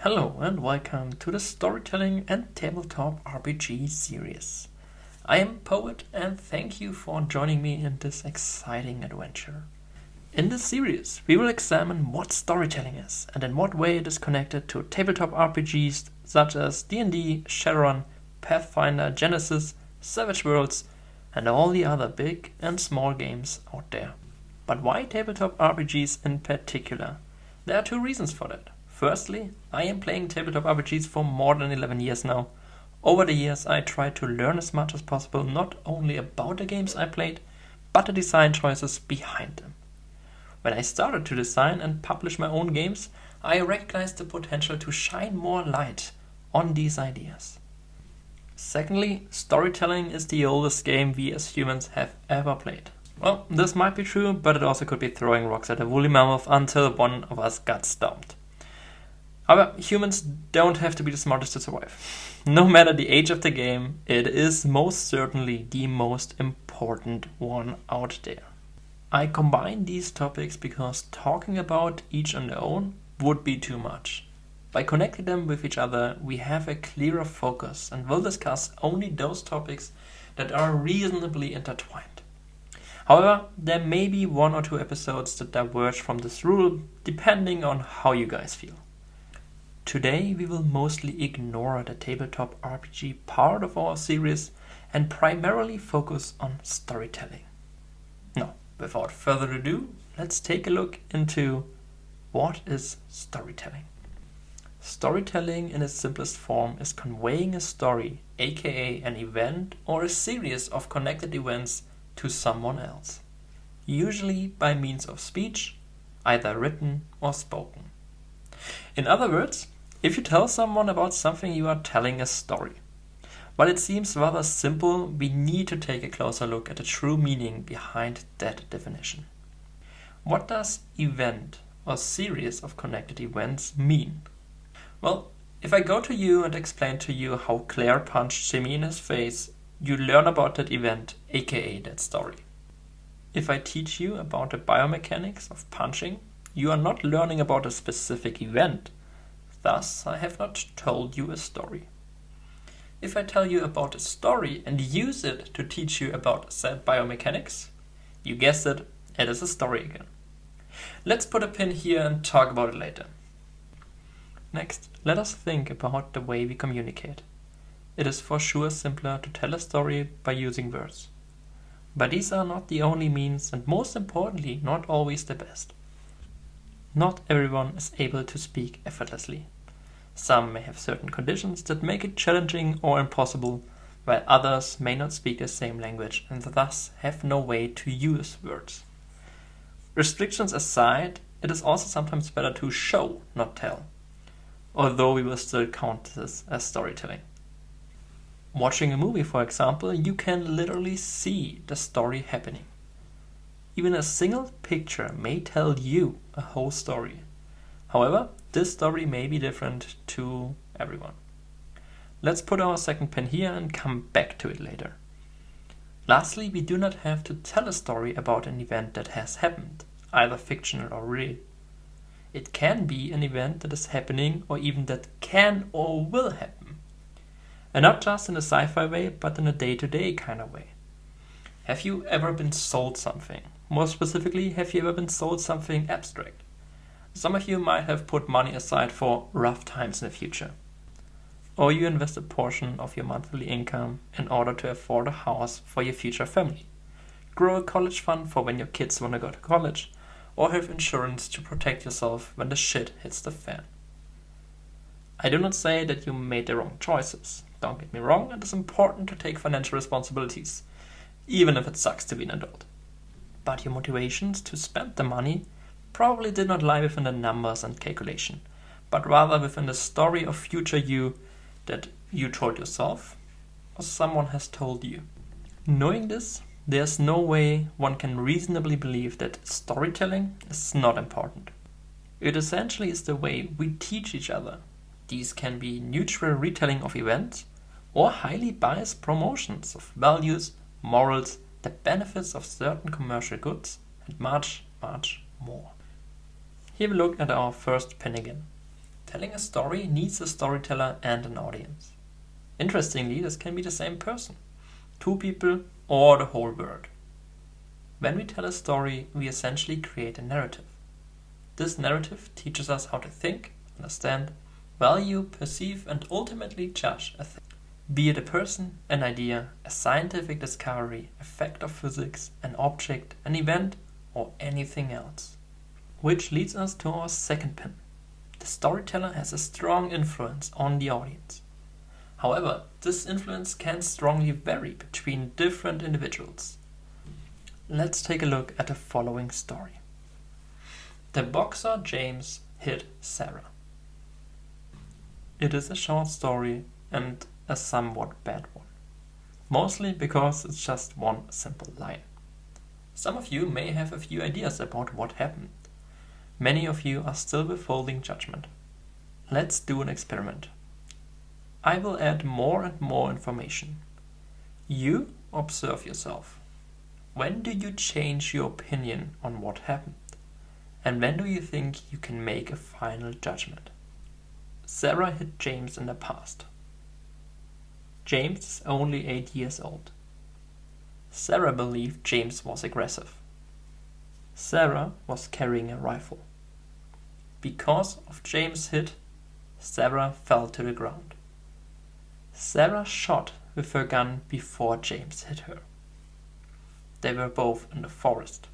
Hello and welcome to the Storytelling and Tabletop RPG series. I am Poet and thank you for joining me in this exciting adventure. In this series, we will examine what storytelling is and in what way it is connected to tabletop RPGs such as D&D, Shadowrun, Pathfinder, Genesis, Savage Worlds, and all the other big and small games out there. But why tabletop RPGs in particular? There are two reasons for that. Firstly, I am playing tabletop RPGs for more than 11 years now. Over the years, I tried to learn as much as possible not only about the games I played, but the design choices behind them. When I started to design and publish my own games, I recognized the potential to shine more light on these ideas. Secondly, storytelling is the oldest game we as humans have ever played. Well, this might be true, but it also could be throwing rocks at a woolly mammoth until one of us got stumped. However, humans don't have to be the smartest to survive. No matter the age of the game, it is most certainly the most important one out there. I combine these topics because talking about each on their own would be too much. By connecting them with each other, we have a clearer focus and will discuss only those topics that are reasonably intertwined. However, there may be one or two episodes that diverge from this rule, depending on how you guys feel. Today we will mostly ignore the tabletop RPG part of our series and primarily focus on storytelling. Now, without further ado, let's take a look into what is storytelling. Storytelling in its simplest form is conveying a story, aka an event or a series of connected events to someone else, usually by means of speech, either written or spoken. In other words, if you tell someone about something, you are telling a story. While it seems rather simple, we need to take a closer look at the true meaning behind that definition. What does event or series of connected events mean? Well, if I go to you and explain to you how Claire punched Jimmy in his face, you learn about that event, aka that story. If I teach you about the biomechanics of punching, you are not learning about a specific event. Thus, I have not told you a story. If I tell you about a story and use it to teach you about said biomechanics, you guessed it, it is a story again. Let's put a pin here and talk about it later. Next, let us think about the way we communicate. It is for sure simpler to tell a story by using words. But these are not the only means and most importantly, not always the best. Not everyone is able to speak effortlessly. Some may have certain conditions that make it challenging or impossible, while others may not speak the same language and thus have no way to use words. Restrictions aside, it is also sometimes better to show, not tell, although we will still count this as storytelling. Watching a movie, for example, you can literally see the story happening. Even a single picture may tell you a whole story. However, this story may be different to everyone. Let's put our second pin here and come back to it later. Lastly, we do not have to tell a story about an event that has happened, either fictional or real. It can be an event that is happening or even that can or will happen. And not just in a sci-fi way, but in a day-to-day kind of way. Have you ever been sold something? More specifically, have you ever been sold something abstract? Some of you might have put money aside for rough times in the future. Or you invest a portion of your monthly income in order to afford a house for your future family. Grow a college fund for when your kids want to go to college. Or have insurance to protect yourself when the shit hits the fan. I do not say that you made the wrong choices. Don't get me wrong, it is important to take financial responsibilities, even if it sucks to be an adult. But your motivations to spend the money probably did not lie within the numbers and calculation, but rather within the story of future you that you told yourself or someone has told you. Knowing this, there's no way one can reasonably believe that storytelling is not important. It essentially is the way we teach each other. These can be neutral retelling of events or highly biased promotions of values, morals, the benefits of certain commercial goods, and much, much more. Here we look at our first pin again. Telling a story needs a storyteller and an audience. Interestingly, this can be the same person, two people, or the whole world. When we tell a story, we essentially create a narrative. This narrative teaches us how to think, understand, value, perceive, and ultimately judge a thing. Be it a person, an idea, a scientific discovery, a fact of physics, an object, an event, or anything else. Which leads us to our second pin. The storyteller has a strong influence on the audience. However, this influence can strongly vary between different individuals. Let's take a look at the following story. The boxer James hit Sarah. It is a short story and a somewhat bad one. Mostly because it's just one simple line. Some of you may have a few ideas about what happened. Many of you are still withholding judgment. Let's do an experiment. I will add more and more information. You observe yourself. When do you change your opinion on what happened? And when do you think you can make a final judgment? Sarah hit James in the past. James is only 8 years old. Sarah believed James was aggressive. Sarah was carrying a rifle. Because of James' hit, Sarah fell to the ground. Sarah shot with her gun before James hit her. They were both in the forest.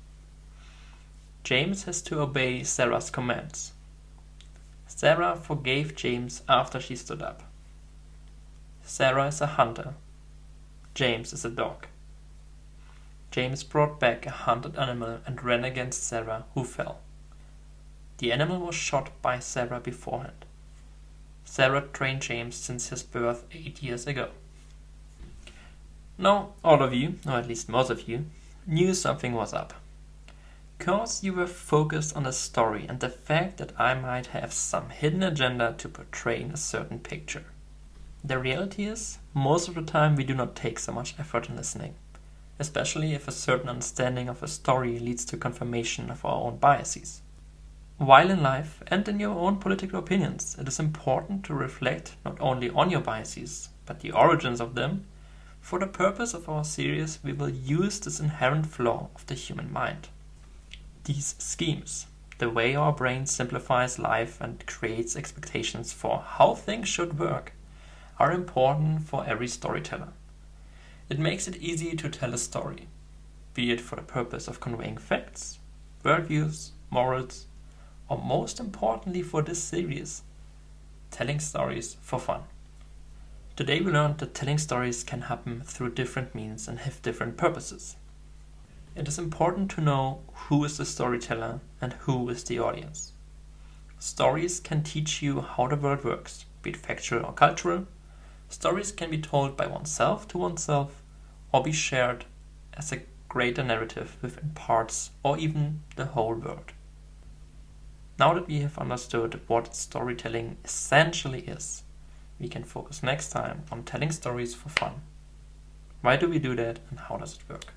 James has to obey Sarah's commands. Sarah forgave James after she stood up. Sarah is a hunter. James is a dog. James brought back a hunted animal and ran against Sarah, who fell. The animal was shot by Sarah beforehand. Sarah trained James since his birth 8 years ago. Now, all of you, or at least most of you, knew something was up. Because you were focused on the story and the fact that I might have some hidden agenda to portray a certain picture. The reality is, most of the time we do not take so much effort in listening, especially if a certain understanding of a story leads to confirmation of our own biases. While in life and in your own political opinions, it is important to reflect not only on your biases, but the origins of them. For the purpose of our series, we will use this inherent flaw of the human mind. These schemes, the way our brain simplifies life and creates expectations for how things should work, are important for every storyteller. It makes it easy to tell a story, be it for the purpose of conveying facts, worldviews, morals, or most importantly for this series, telling stories for fun. Today we learned that telling stories can happen through different means and have different purposes. It is important to know who is the storyteller and who is the audience. Stories can teach you how the world works, be it factual or cultural. Stories can be told by oneself to oneself or be shared as a greater narrative within parts or even the whole world. Now that we have understood what storytelling essentially is, we can focus next time on telling stories for fun. Why do we do that and how does it work?